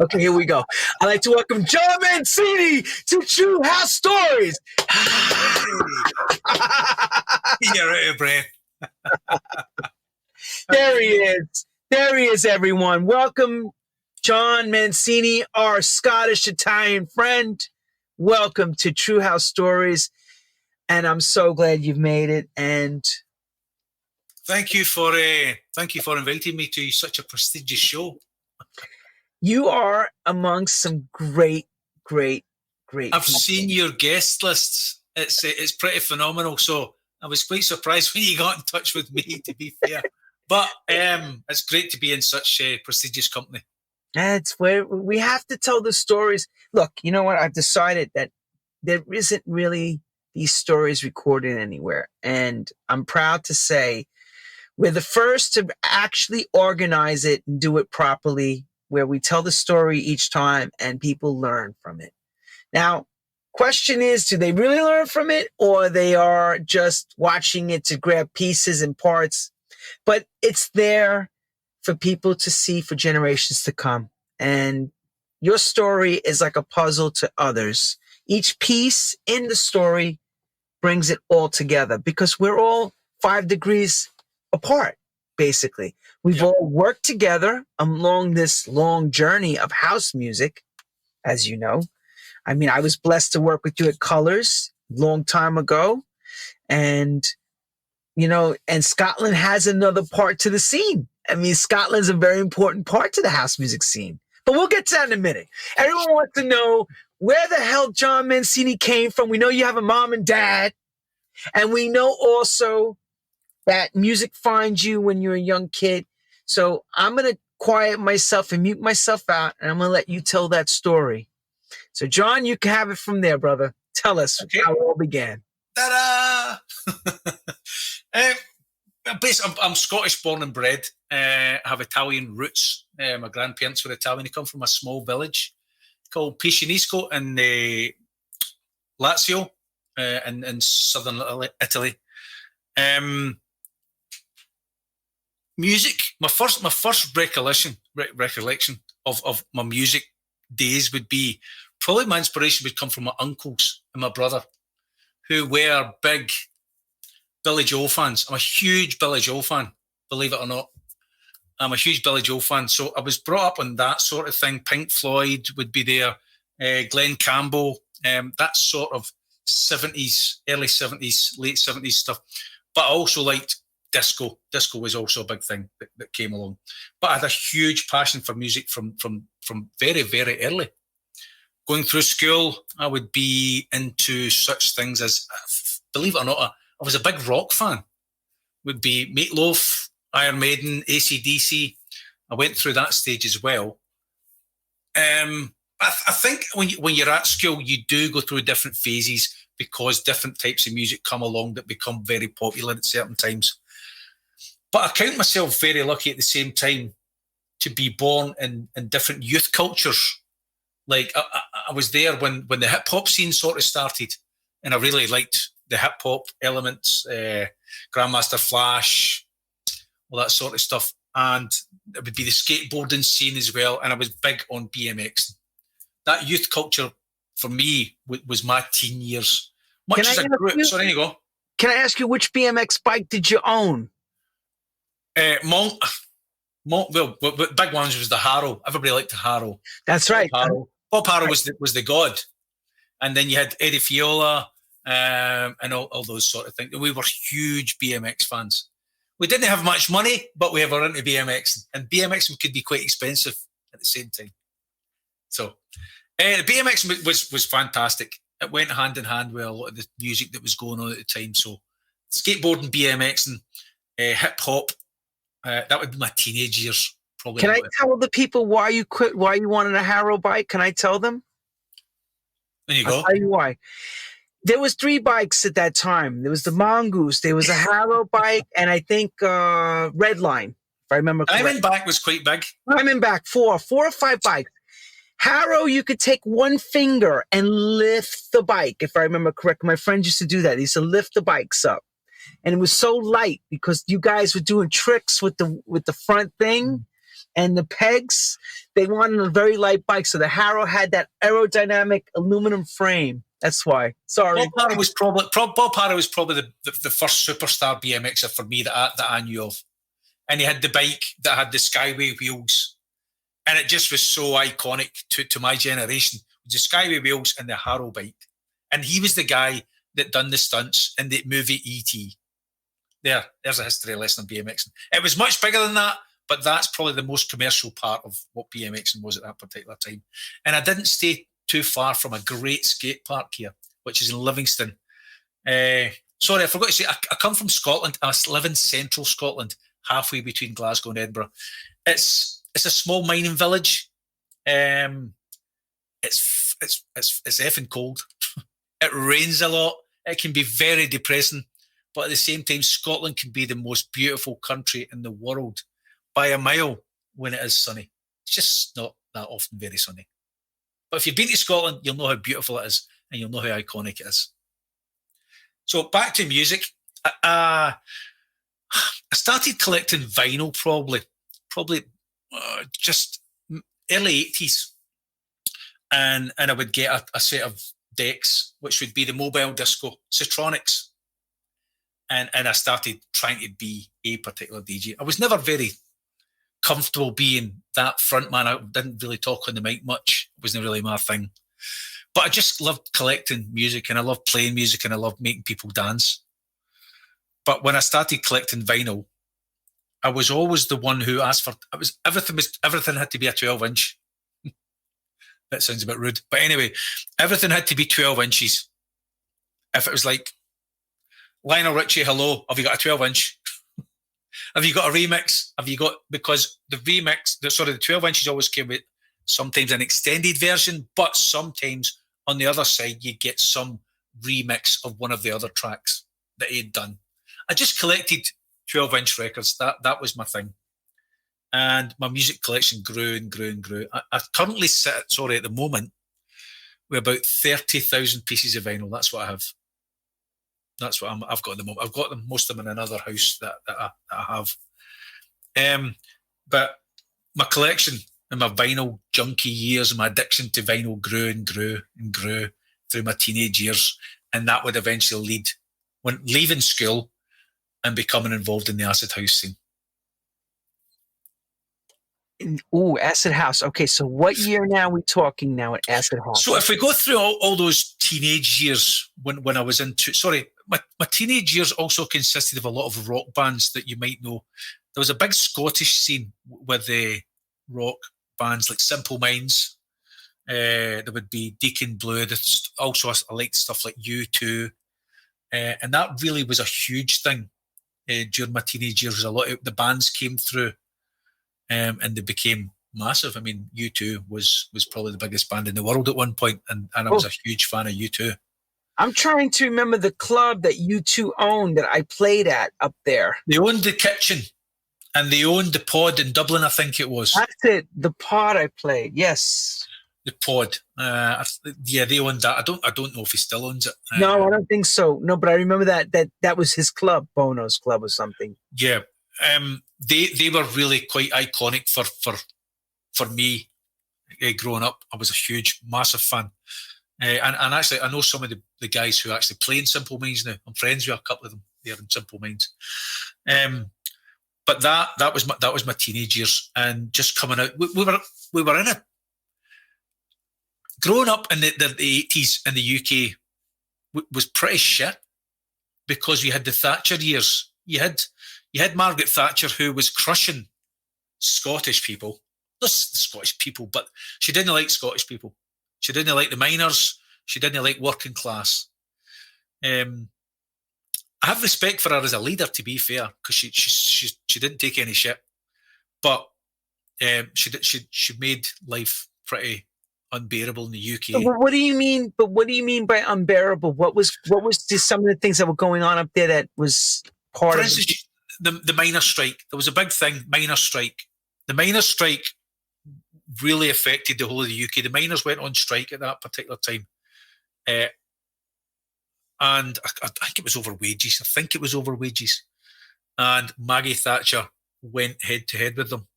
Okay, here we go. I'd like to welcome Jon Mancini to True House Stories. You're out of breath. There he is. There he is, everyone. Welcome, Jon Mancini, our Scottish-Italian friend. Welcome to True House Stories. And I'm so glad you've made it. And thank you for inviting me to such a prestigious show. You are amongst some great I've people. seen your guest lists. It's pretty phenomenal. So I was quite surprised when you got in touch with me, to be fair. But it's great to be in such prestigious company. That's where we have to tell the stories. Look, you know what? I've decided that there isn't really these stories recorded anywhere. And I'm proud to say we're the first to actually organize it and do it properly, where we tell the story each time and people learn from it. Now, question is, do they really learn from it, or they are just watching it to grab pieces and parts? But it's there for people to see for generations to come. And your story is like a puzzle to others. Each piece in the story brings it all together because we're all 5 degrees apart, basically. We've all worked together along this long journey of house music, as you know. I mean, I was blessed to work with you at Colors a long time ago. And, you know, and Scotland has another part to the scene. I mean, Scotland's a very important part to the house music scene. But we'll get to that in a minute. Everyone wants to know where the hell Jon Mancini came from. We know you have a mom and dad. And we know also that music finds you when you're a young kid. So I'm going to quiet myself and mute myself out, and I'm going to let you tell that story. So, Jon, you can have it from there, brother. Tell us how it all began. Ta-da! I'm Scottish born and bred. I have Italian roots. My grandparents were Italian. They come from a small village called Piscinisco in Lazio in southern Italy. Music. My first recollection of my music days would be probably my inspiration would come from my uncles and my brother, who were big Billy Joel fans. I'm a huge Billy Joel fan, believe it or not. I'm a huge Billy Joel fan. So I was brought up on that sort of thing. Pink Floyd would be there, Glenn Campbell, that sort of 70s, early 70s, late 70s stuff. But I also liked disco. Disco was also a big thing that came along. But I had a huge passion for music from very, very early. Going through school, I would be into such things as, believe it or not, I was a big rock fan. Would be Meatloaf, Iron Maiden, AC/DC. I went through that stage as well. I think when you're at school, you do go through different phases because different types of music come along that become very popular at certain times. But I count myself very lucky at the same time to be born in different youth cultures. Like I was there when the hip hop scene sort of started, and I really liked the hip hop elements, Grandmaster Flash, all that sort of stuff. And it would be the skateboarding scene as well. And I was big on BMX. That youth culture for me was my teen years. Much as a group. So there you go. Can I ask you, which BMX bike did you own? Well, big ones was the Harrow. Everybody liked the Harrow. That's right. Bob Harrow was the god. And then you had Eddie Fiola and all those sort of things. We were huge BMX fans. We didn't have much money, but we were into BMX. And BMX could be quite expensive at the same time. So the BMX was fantastic. It went hand in hand with a lot of the music that was going on at the time. So skateboarding, BMX, and hip hop. That would be my teenage years. Probably. Can I tell the people why you quit? Why you wanted a Harrow bike? Can I tell them? There you go. I'll tell you why. There was 3 bikes at that time. There was the Mongoose, there was a Harrow bike, and I think Redline, if I remember correctly. Diamondback was quite big. Diamondback, 4 or 5 bikes. Harrow, you could take one finger and lift the bike, if I remember correctly. My friend used to do that. He used to lift the bikes up. And it was so light because you guys were doing tricks with the front thing. and the pegs, they wanted a very light bike. So the Harrow had that aerodynamic aluminum frame. That's why. Sorry. Bob Harrow was probably the first superstar BMXer for me that I knew of. And he had the bike that had the Skyway wheels. And it just was so iconic to my generation. The Skyway wheels and the Harrow bike. And he was the guy that done the stunts in the movie E.T. There's a history lesson on BMXing. It was much bigger than that, but that's probably the most commercial part of what BMXing was at that particular time. And I didn't stay too far from a great skate park here, which is in Livingston. Sorry, I forgot to say, I come from Scotland. I live in central Scotland, halfway between Glasgow and Edinburgh. It's a small mining village. It's effing cold. It rains a lot. It can be very depressing. But at the same time, Scotland can be the most beautiful country in the world by a mile when it is sunny. It's just not that often very sunny. But if you've been to Scotland, you'll know how beautiful it is and you'll know how iconic it is. So back to music. I started collecting vinyl probably just early 80s. And I would get a set of decks, which would be the Mobile Disco Citronics. And I started trying to be a particular DJ. I was never very comfortable being that front man. I didn't really talk on the mic much. It wasn't really my thing. But I just loved collecting music and I loved playing music and I loved making people dance. But when I started collecting vinyl, I was always the one who asked for everything had to be a 12-inch. That sounds a bit rude. But anyway, everything had to be 12 inches. If it was like, Lionel Richie, hello, have you got a 12-inch? Have you got a remix? Because the 12 inches always came with sometimes an extended version, but sometimes on the other side, you get some remix of one of the other tracks that he'd done. I just collected 12-inch records. That was my thing. And my music collection grew and grew and grew. I currently sit, at the moment, with about 30,000 pieces of vinyl. That's what I have. That's what I've got at the moment. I've got them, most of them in another house that I have. But my collection and my vinyl junkie years and my addiction to vinyl grew and grew and grew through my teenage years. And that would eventually lead, when leaving school and becoming involved in the acid house scene. Ooh, acid house. Okay, so what year now are we talking now at acid house? So if we go through all those teenage years when I was into, my teenage years also consisted of a lot of rock bands that you might know. There was a big Scottish scene with the rock bands like Simple Minds. There would be Deacon Blue. Also, I liked stuff like U2. And that really was a huge thing during my teenage years. A lot of the bands came through and they became massive. I mean, U2 was probably the biggest band in the world at one point, and I was a huge fan of U2. I'm trying to remember the club that U2 owned that I played at up there. They owned the Kitchen, and they owned the Pod in Dublin, I think it was. That's it. The Pod I played. Yes. The Pod. Yeah, they owned that. I don't know if he still owns it. No, I don't think so. No, but I remember that was his club, Bono's club or something. Yeah. They were really quite iconic for me growing up. I was a huge, massive fan. And actually, I know some of the guys who actually play in Simple Minds now. I'm friends with a couple of them. They're in Simple Minds. But that was my teenage years, and just coming out. We were in a growing up in the 80s in the UK was pretty shit because you had the Thatcher years. You had Margaret Thatcher, who was crushing Scottish people. Not the Scottish people, but she didn't like Scottish people. She didn't like the miners. She didn't like working class. I have respect for her as a leader, to be fair, because she didn't take any shit, but she made life pretty unbearable in the UK. But what do you mean? But what do you mean by unbearable? What was some of the things that were going on up there that was part for of instance, the miners' strike? There was a big thing, miners' strike. The miners' strike really affected the whole of the UK. The miners went on strike at that particular time. And I think it was over wages. And Maggie Thatcher went head to head with them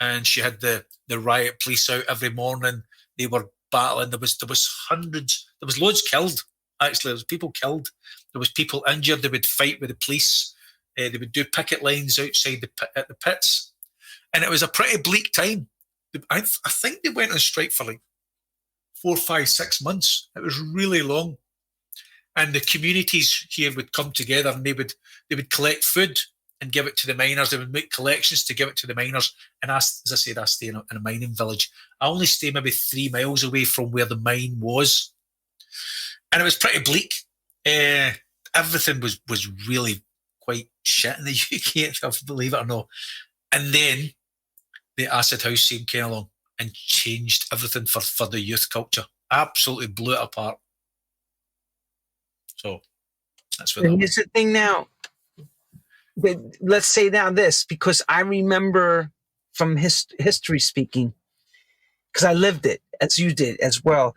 and she had the riot police out every morning. They were battling. There was hundreds. There was loads killed. Actually, there was people killed. There was people injured. They would fight with the police. They would do picket lines outside at the pits, and it was a pretty bleak time. I think they went on strike for like 4, 5, 6 months. It was really long, and the communities here would come together, and they would collect food and give it to the miners. They would make collections to give it to the miners. And as I said, I stay in a mining village. I only stay maybe 3 miles away from where the mine was, and it was pretty bleak. Everything was really quite shit in the UK, believe it or not. And then the acid house scene came along and changed everything for the youth culture. Absolutely blew it apart. So that's what. Here's the thing now. Let's say now this, because I remember from history speaking, because I lived it as you did as well.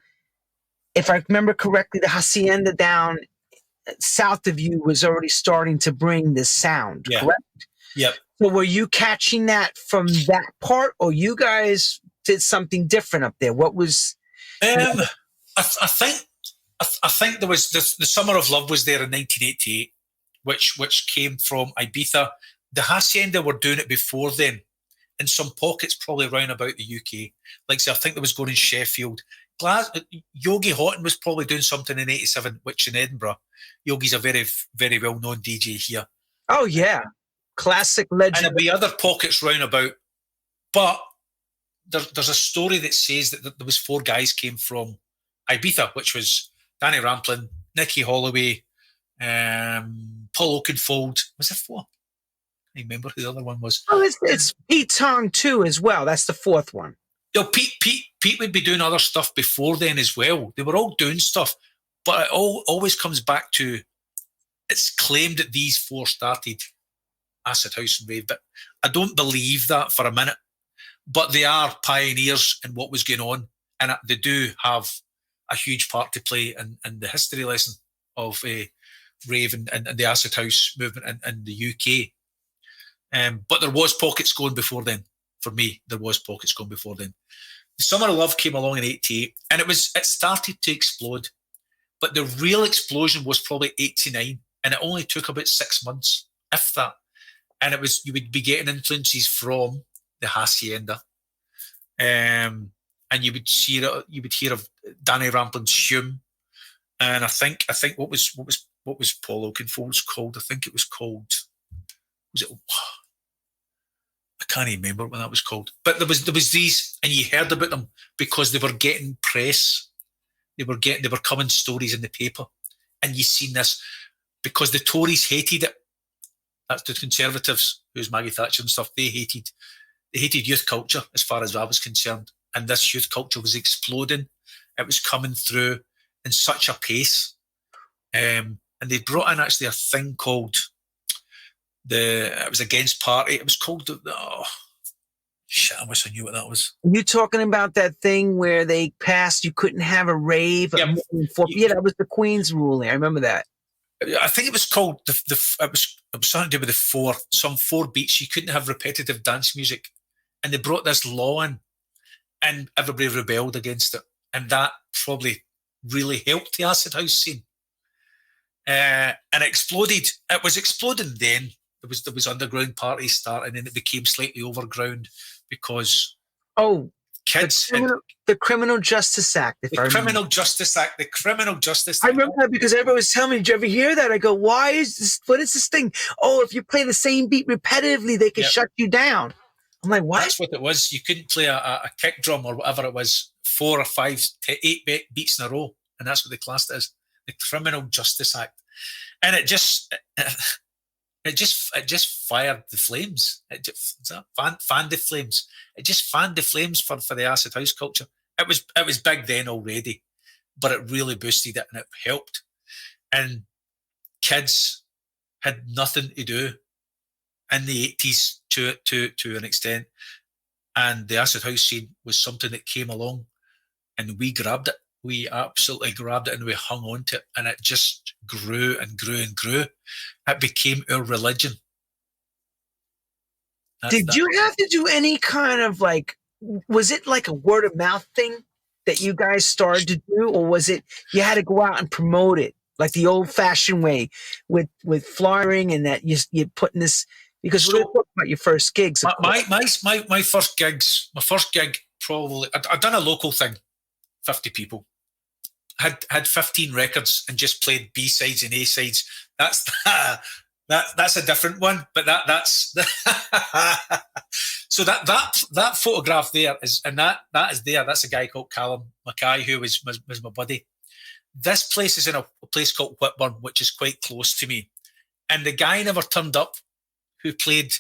If I remember correctly, the hacienda down south of you was already starting to bring this sound, correct? Yep. So were you catching that from that part, or you guys did something different up there? What was? I think there was the Summer of Love was there in 1988, which came from Ibiza. The hacienda were doing it before then, in some pockets probably around about the UK. Like say, I think there was going in Sheffield. Yogi Houghton was probably doing something in 87, which in Edinburgh. Yogi's a very, very well-known DJ here. Oh, yeah. Classic legend. And there'll be other pockets round about. But there's a story that says that there was 4 guys came from Ibiza, which was Danny Rampling, Nicky Holloway, Paul Oakenfold. Was there 4? I can't remember who the other one was. Oh, it's Pete Tong too as well. That's the 4th one. You know, Pete would be doing other stuff before then as well. They were all doing stuff. But it always comes back to, it's claimed that these 4 started acid house and rave, but I don't believe that for a minute. But they are pioneers in what was going on, and they do have a huge part to play in the history lesson of rave and the acid house movement in the UK. But there was pockets going before then. For me, there was pockets going before then. The Summer of Love came along in 88, and it started to explode. But the real explosion was probably 89, and it only took about 6 months, if that. And it was, you would be getting influences from the hacienda, and you would hear of Danny Rampling's Hume, and I think what was Paul Oakenfold's called? I think it was called. Was it? I can't even remember what that was called. But there was these, and you heard about them because they were getting press. They were coming stories in the paper, and you seen this because the Tories hated it. That's the Conservatives, who's Maggie Thatcher and stuff. They hated youth culture as far as I was concerned, and this youth culture was exploding. It was coming through in such a pace, and they brought in actually a thing called it was Against Party. It was called shit, I wish I knew what that was. Are you talking about that thing where they passed you couldn't have a rave? Yeah, that was the Queen's ruling. I remember that. I think it was called it was something to do with some 4 beats. You couldn't have repetitive dance music, and they brought this law in, and everybody rebelled against it, and that probably really helped the acid house scene. And it exploded. It was exploding then. There was underground parties starting, and it became slightly overground because kids. The Criminal Justice Act. The Criminal Justice Act. I remember that because everyone was telling me, "Did you ever hear that?" I go, "Why is this? What is this thing? Oh, if you play the same beat repetitively, they can shut you down." I'm like, "What?" That's what it was. You couldn't play a kick drum or whatever it was 4 or 5 to 8 beats in a row, and that's what they classed it as. The Criminal Justice Act, and it just fired the flames. It just fanned the flames. It just fanned the flames for the acid house culture. It was big then already, but it really boosted it and it helped. And kids had nothing to do in the 80s to an extent, and the acid house scene was something that came along, and we grabbed it. We absolutely grabbed it and we hung on to it, and it just grew and grew and grew. It became our religion. Did you have to do any kind of like, was it like a word of mouth thing that you guys started to do, or was it you had to go out and promote it like the old fashioned way with flyering and that you're putting this, because we're going to talk about your first gigs. My first gigs, my first gig probably, I'd done a local thing, 50 people. Had 15 records and just played B-sides and A-sides. That's a different one, but that's so that photograph there is, and that is there. That's a guy called Callum Mackay, who was my buddy. This place is in a place called Whitburn, which is quite close to me. And the guy never turned up who played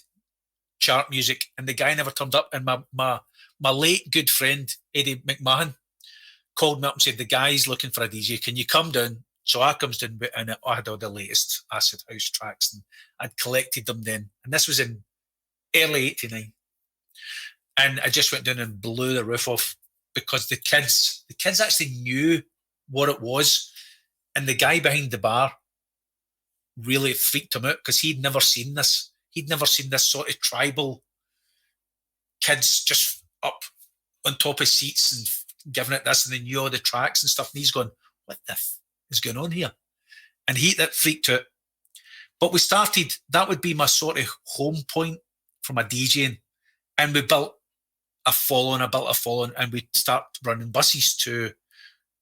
chart music, and the guy never turned up. And my late good friend Eddie McMahon called me up and said, the guy's looking for a DJ. Can you come down? So I comes down, and I had all the latest acid house tracks, and I'd collected them then. And this was in early '89. And I just went down and blew the roof off, because the kids actually knew what it was. And the guy behind the bar really freaked him out, because he'd never seen this. He'd never seen this sort of tribal kids just up on top of seats and giving it this, and they knew all the tracks and stuff. And he's going, what the is going on here? And that freaked out. But we started, that would be my sort of home point for my DJing. And we built a following, and we'd start running buses to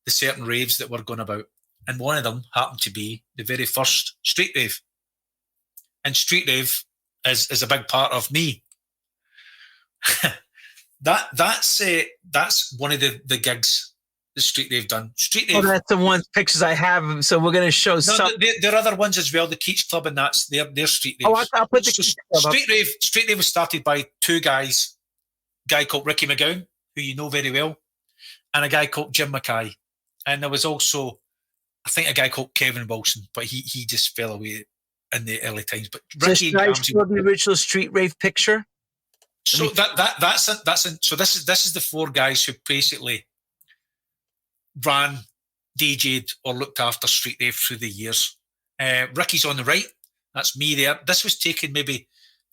the certain raves that were going about. And one of them happened to be the very first street rave. And street rave is a big part of me. That's one of the gigs the street rave done. Street rave. Oh, that's the one pictures I have. So we're going to show some. There are other ones as well. The Kitsch Club, and that's their street rave. Oh, I'll put the Kitsch Club street rave. Street rave was started by two guys. A guy called Ricky McGowan, who you know very well, and a guy called Jim Mackay. And there was also, I think, a guy called Kevin Wilson, but he just fell away in the early times. But Ricky and Jamsey, the original street rave picture. So so this is the four guys who basically ran, DJ'd, or looked after street rave through the years. Ricky's on the right. That's me there. This was taken maybe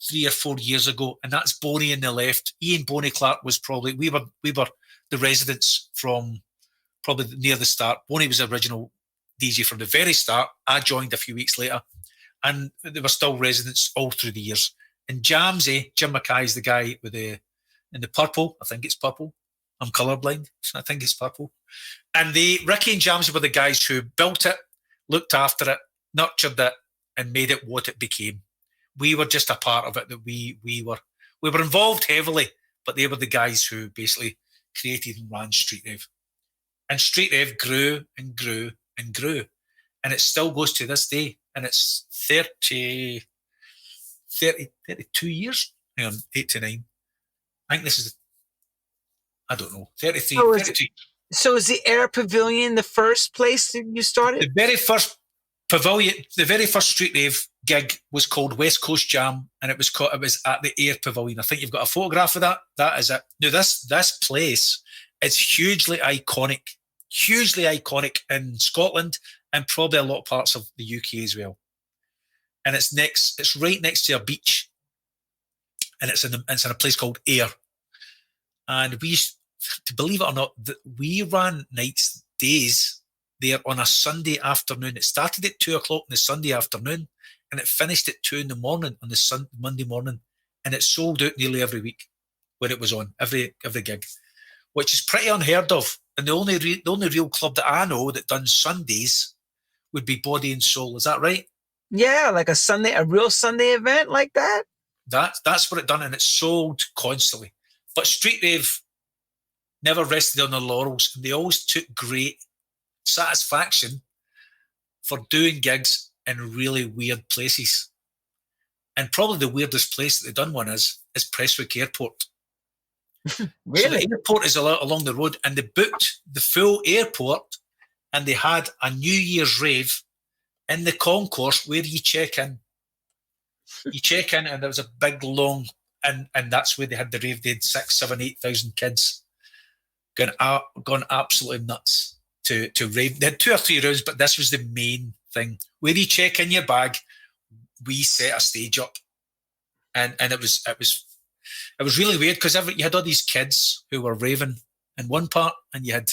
3 or 4 years ago, and that's Boney on the left. Ian Boney Clark was probably, we were the residents from probably near the start. Boney was the original DJ from the very start. I joined a few weeks later, and they were still residents all through the years. And Jamsey, Jim Mackay, is the guy with in the purple. I think it's purple. I'm colourblind, so I think it's purple. And Ricky and Jamsey were the guys who built it, looked after it, nurtured it, and made it what it became. We were just a part of it. That we were involved heavily, but they were the guys who basically created and ran street rave. And street rave grew and grew and grew, and it still goes to this day. And it's 32 years. Hang on, 89. I think this is, I don't know, 33. So is the Ayr Pavilion the first place that you started? The very first pavilion, the very first street rave gig was called West Coast Jam, and it was at the Ayr Pavilion. I think you've got a photograph of that. That is it. Now this place is hugely iconic in Scotland, and probably a lot of parts of the UK as well. And it's right next to a beach, and it's in a place called Ayr. And we used to, believe it or not, we ran days there on a Sunday afternoon. It started at 2:00 on the Sunday afternoon, and it finished at 2 a.m. on the Monday morning. And it sold out nearly every week when it was on, every gig, which is pretty unheard of. And the only real club that I know that done Sundays would be Body and Soul. Is that right? Yeah, like a real Sunday event like that. That's what it done, and it sold constantly. But street rave never rested on their laurels, and they always took great satisfaction for doing gigs in really weird places. And probably the weirdest place that they've done one is Prestwick Airport. Really? So the airport is along the road, and they booked the full airport, and they had a New Year's rave in the concourse where you check in. You check in, and there was a big long, and that's where they had the rave. They had 6,000, 7,000, 8,000 kids gone absolutely nuts to rave. They had 2 or 3 rooms, but this was the main thing. Where you check in your bag, we set a stage up, and it was it was really weird because you had all these kids who were raving in one part, and you had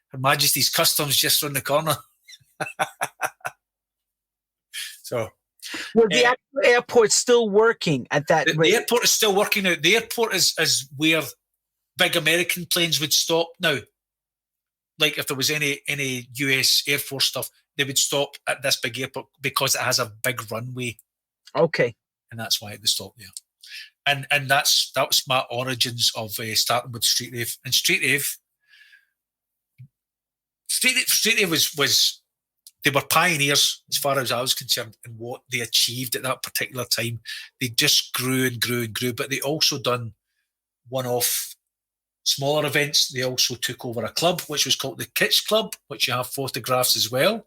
Her Majesty's Customs just around the corner. So, was the actual airport still working at that rate? The airport is still working now. The airport is where big American planes would stop now. Like if there was any US Air Force stuff, they would stop at this big airport because it has a big runway. Okay. And that's why they stopped there. And that was my origins of starting with Street Rave. And Street Rave was they were pioneers as far as I was concerned in what they achieved at that particular time. They just grew and grew and grew, but they also done one-off smaller events. They also took over a club, which was called the Kitsch Club, which you have photographs as well.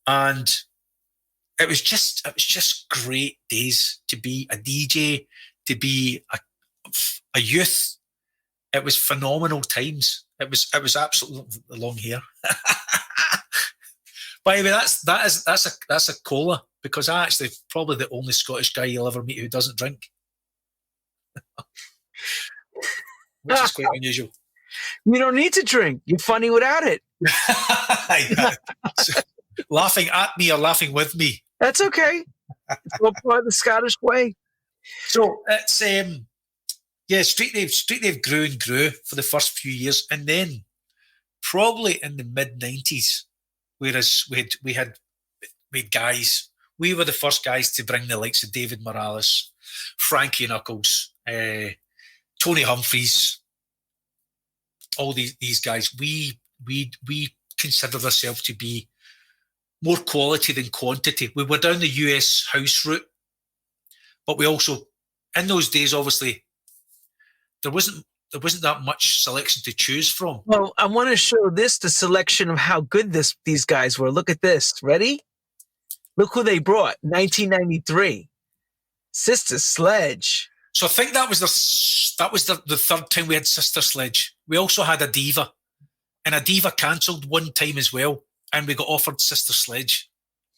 And it was just great days to be a DJ, to be a youth. It was phenomenal times. It was absolutely long hair. By the way, that's a cola, because I'm actually probably the only Scottish guy you'll ever meet who doesn't drink, which is quite unusual. You don't need to drink. You're funny without it. So, laughing at me or laughing with me. That's okay. It's all part of the Scottish way. So it's Street Rave grew and grew for the first few years, and then probably in the mid-90s, whereas we had guys, we were the first guys to bring the likes of David Morales, Frankie Knuckles, Tony Humphries, all these guys. We considered ourselves to be more quality than quantity. We were down the US house route, but we also, in those days, obviously, there wasn't that much selection to choose from. Well, I want to show the selection of how good these guys were. Look at this. Ready? Look who they brought. 1993, Sister Sledge. So I think that was the third time we had Sister Sledge. We also had a diva, and a diva cancelled one time as well, and we got offered Sister Sledge,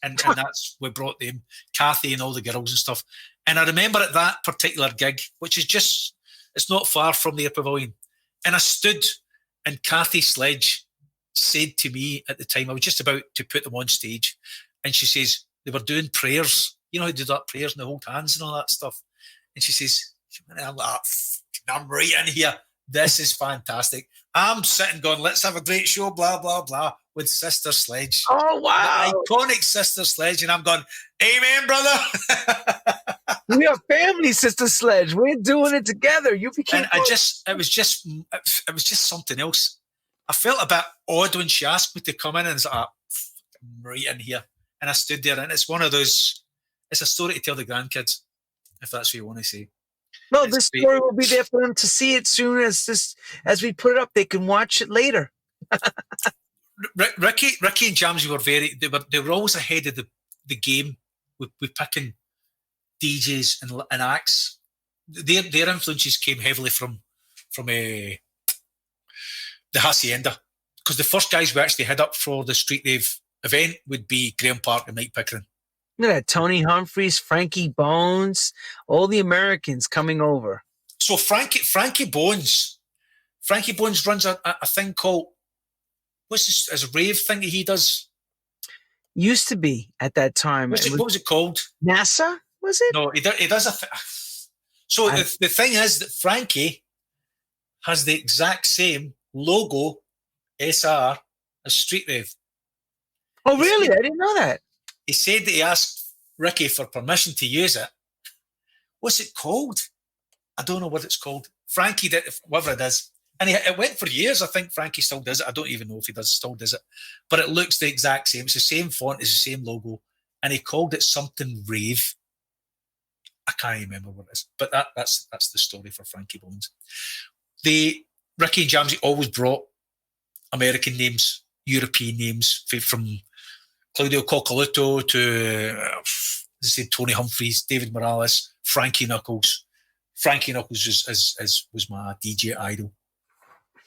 and that's we brought them, Kathy and all the girls and stuff. And I remember at that particular gig, which is just, it's not far from the Ayr Pavilion, and I stood, and Kathy Sledge said to me at the time, I was just about to put them on stage, and she says, they were doing prayers. You know how to do that, prayers and they hold hands and all that stuff. And she says, I'm right in here. This is fantastic. I'm sitting going, let's have a great show, blah, blah, blah, with Sister Sledge. Oh, wow. The iconic Sister Sledge. And I'm going, amen, brother. We are family, Sister Sledge. We're doing it together. You became. And it was just something else. I felt a bit odd when she asked me to come in, and it's like, I'm right in here. And I stood there, and it's one of those, it's a story to tell the grandkids, if that's what you want to say. No, this story will be there for them to see it soon as we put it up. They can watch it later. Ricky and Jamsy were they were always ahead of the game with picking DJs and acts. Their influences came heavily from the Hacienda, because the first guys we actually hit up for the Street Rave event would be Graham Park and Mike Pickering. Look at that, Tony Humphries, Frankie Bones, all the Americans coming over. So Frankie Bones runs a thing called, what's this, as a rave thing that he does? Used to be at that time. What was it called? NASA, was it? No, he does a thing. So the thing is that Frankie has the exact same logo, SR, as Street Rave. Oh, really? I didn't know that. He said that he asked Ricky for permission to use it. What's it called? I don't know what it's called. Frankie did, whatever it is. And it went for years. I think Frankie still does it. I don't even know if he still does it. But it looks the exact same. It's the same font, it's the same logo. And he called it something Rave. I can't remember what it is. But that's the story for Frankie Bones. Ricky and Jamsy always brought American names, European names, from Claudio Coccolutto to Tony Humphries, David Morales, Frankie Knuckles. Frankie Knuckles was my DJ idol.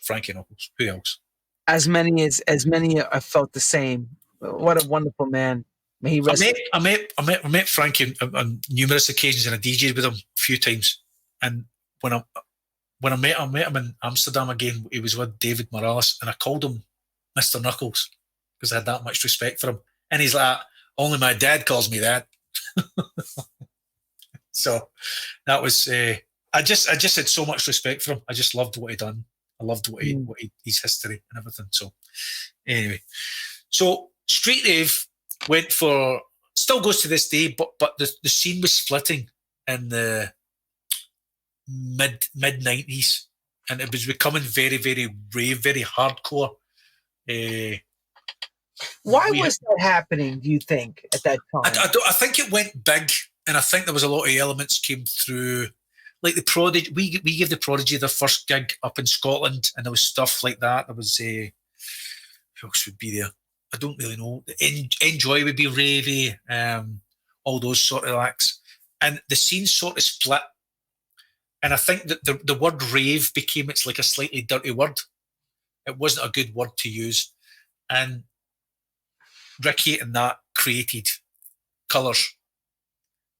Frankie Knuckles. Who else? As many I felt the same. What a wonderful man. May he rest. I met Frankie on numerous occasions, and I DJed with him a few times. And when I met him in Amsterdam again, he was with David Morales, and I called him Mr. Knuckles because I had that much respect for him. And he's like, only my dad calls me that. So that was, I just had so much respect for him. I just loved what he'd done. I loved his history and everything. So anyway, so Street Rave went for, still goes to this day, but the scene was splitting in the mid 90s, and it was becoming very, very rave, very hardcore. Why was that happening, do you think, at that time? I think it went big, and I think there was a lot of elements came through. Like the Prodigy, we gave the Prodigy their first gig up in Scotland, and there was stuff like that. There was who else would be there? I don't really know. Enjoy would be Rave, all those sort of acts, and the scene sort of split. And I think that the word rave became, it's like a slightly dirty word. It wasn't a good word to use, and Ricky and that created Colours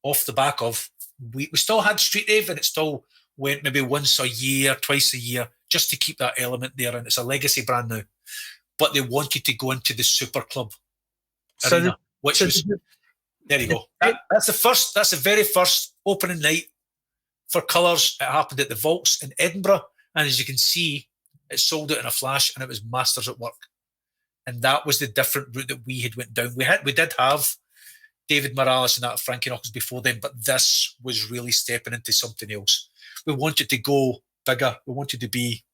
off the back of. We still had Street Rave, and it still went maybe once a year, twice a year, just to keep that element there. And it's a legacy brand now. But they wanted to go into the Super Club arena, which was, there you go. That's the very first opening night for Colours. It happened at the Vaults in Edinburgh. And as you can see, it sold out in a flash, and it was Masters at Work. And that was the different route that we had went down. We did have David Morales and that Frankie Knuckles before then, but this was really stepping into something else. We wanted to go bigger. We wanted to be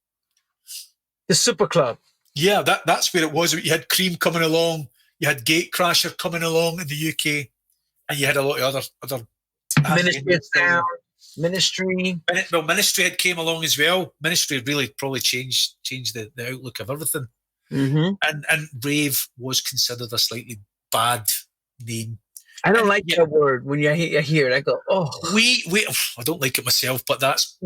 the Super Club. Yeah, that's where it was. You had Cream coming along, you had Gatecrasher coming along in the UK, and you had a lot of other Ministry of Sound, Ministry. Well, Ministry had came along as well. Ministry really probably changed the outlook of everything. Mm-hmm. And Rave was considered a slightly bad name. I don't like that word. When I hear it, I go, oh. I don't like it myself, but that's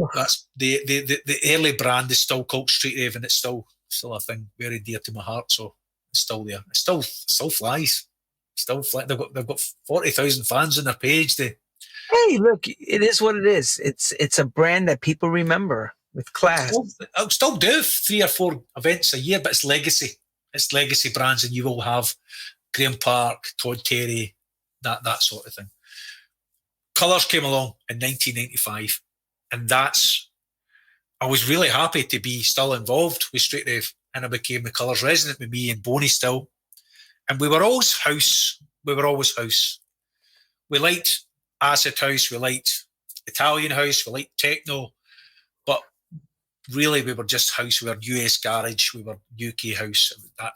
the early brand is still called Street Rave, and it's still a thing very dear to my heart. So it's still there. It still flies. Still fly. They've got 40,000 fans on their page. Hey, look, it is what it is. It's a brand that people remember with class. I'll still do 3 or 4 events a year, but it's legacy. It's legacy brands, and you will have Graham Park, Todd Terry, that sort of thing. Colours came along in 1995, and I was really happy to be still involved with Street Rave, and I became the Colours resident with me and Boney still. And we were always house. We liked acid house, we liked Italian house, we liked techno, but really we were just house. We were US garage, we were UK house.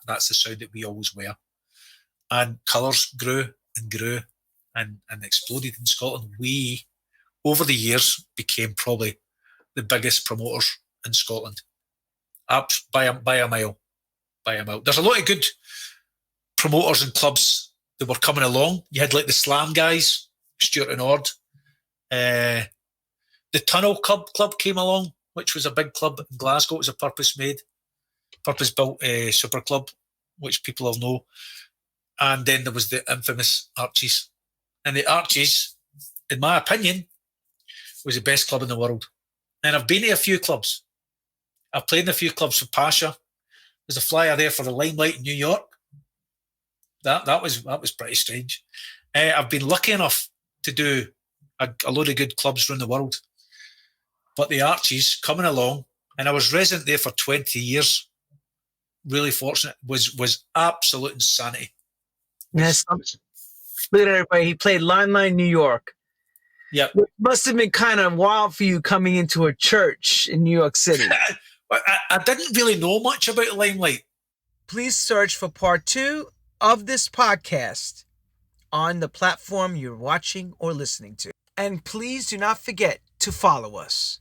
That's the sound that we always were. And Colours grew and grew and exploded in Scotland. We, over the years, became probably the biggest promoters in Scotland, up by a mile. There's a lot of good promoters and clubs that were coming along. You had like the Slam guys, Stuart and Ord. The Tunnel Club came along, which was a big club in Glasgow. It was a purpose-built super club, which people will know. And then there was the infamous Archies. And the Archies, in my opinion, was the best club in the world. And I've been to a few clubs. I've played in a few clubs for Pasha. There's a flyer there for the Limelight in New York. That was pretty strange. I've been lucky enough to do a load of good clubs around the world. But the Archies coming along, and I was resident there for 20 years. Really fortunate. Was absolute insanity. Yes. Look at everybody. He played Limelight, New York. Yeah. It must have been kind of wild for you coming into a church in New York City. I didn't really know much about Limelight. Please search for part 2 of this podcast on the platform you're watching or listening to. And please do not forget to follow us.